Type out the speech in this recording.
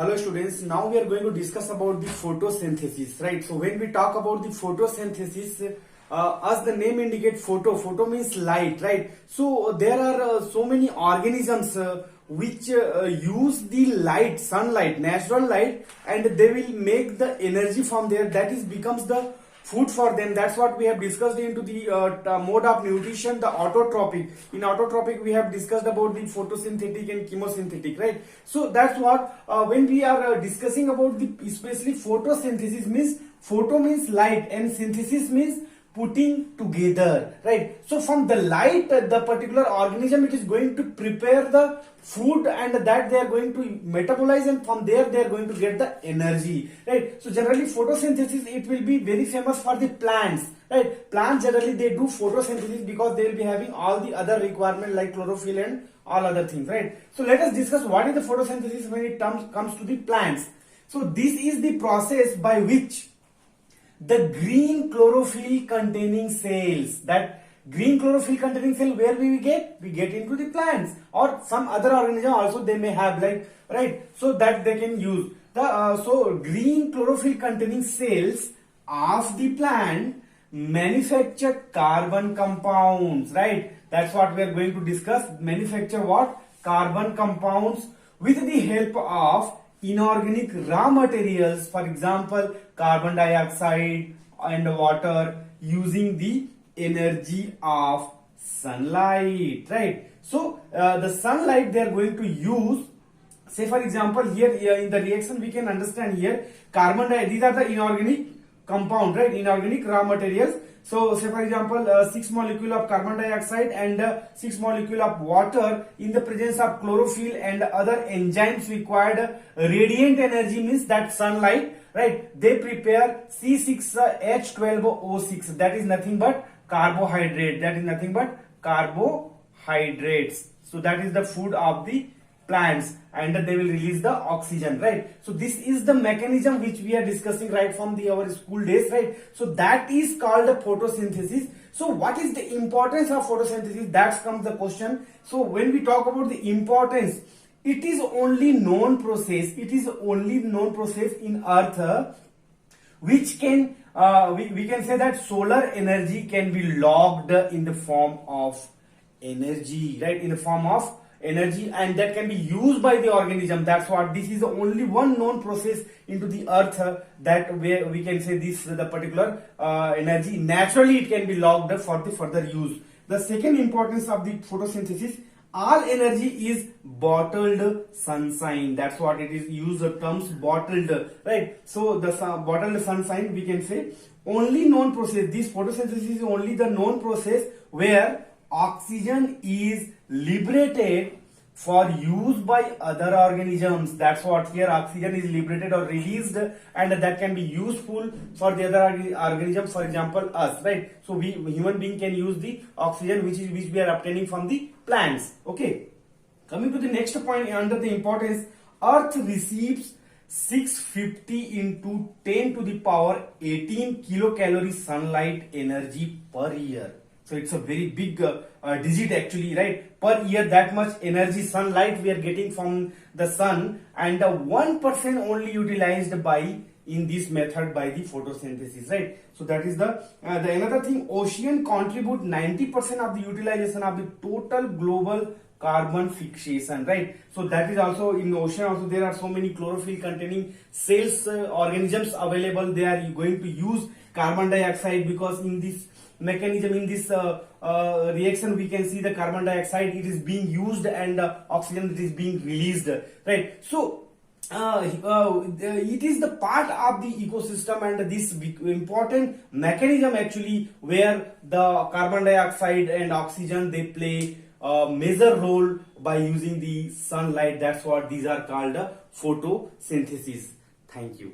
Hello students, now we are going to discuss about the photosynthesis, right? So when we talk about the photosynthesis, as the name indicates, photo means light, right? So there are so many organisms which use the light, sunlight, natural light, and they will make the energy from there. That is becomes the food for them. That's what we have discussed into the mode of nutrition, the autotrophic. In autotrophic we have discussed about the photosynthetic and chemosynthetic, right? So that's what when we are discussing about the especially photosynthesis, means photo means light and synthesis means putting together, right? So from the light, the particular organism, it is going to prepare the food, and that they are going to metabolize, and from there they are going to get the energy, right? So generally photosynthesis, it will be very famous for the plants, right? Plants generally they do photosynthesis because they will be having all the other requirement like chlorophyll and all other things, right? So let us discuss what is the photosynthesis when it comes to the plants. So this is the process by which the green chlorophyll containing cells, that green chlorophyll containing cell, where we get into the plants or some other organism also they may have, like, right? So that they can use the so green chlorophyll containing cells of the plant manufacture carbon compounds, right? That's what we are going to discuss. Manufacture what? Carbon compounds with the help of inorganic raw materials, for example carbon dioxide and water, using the energy of sunlight, right? So the sunlight they are going to use. Say for example here in the reaction we can understand here carbon dioxide, these are the inorganic compound, right? Inorganic raw materials. So say for example 6 molecule of carbon dioxide and 6 molecule of water in the presence of chlorophyll and other enzymes required radiant energy, means that sunlight, right? They prepare C6H12O6, that is nothing but carbohydrate, that is nothing but carbohydrates. So that is the food of the plants, and they will release the oxygen, right? So this is the mechanism which we are discussing right from our school days, right? So that is called the photosynthesis. So what is the importance of photosynthesis? That comes the question. So when we talk about the importance, it is only known process, in earth which can we can say that solar energy can be logged in the form of energy, right? In the form of energy, and that can be used by the organism. That's what, this is the only one known process into the earth that where we can say this, the particular energy naturally it can be logged for the further use. The second importance of the photosynthesis, all energy is bottled sunshine. That's what it is used, the terms bottled, right? So the bottled sunshine, we can say only known process, this photosynthesis is only the known process where oxygen is liberated for use by other organisms. That's what, here oxygen is liberated or released, and that can be useful for the other organisms, for example us, right? So we human being can use the oxygen which we are obtaining from the plants. Okay, coming to the next point under the importance, earth receives 650 into 10 to the power 18 kilocalorie sunlight energy per year. So it's a very big digit actually, right? Per year, that much energy, sunlight we are getting from the sun, and 1% only utilized by in this method by the photosynthesis, right? So that is the another thing. Ocean contribute 90% of the utilization of the total global carbon fixation, right? So that is also in the ocean. Also there are so many chlorophyll containing cells, organisms available. They are going to use carbon dioxide, because in this mechanism, in this reaction we can see the carbon dioxide, it is being used, and oxygen, it is being released, right? So it is the part of the ecosystem, and this important mechanism actually where the carbon dioxide and oxygen, they play a major role by using the sunlight. That's what these are called photosynthesis. Thank you.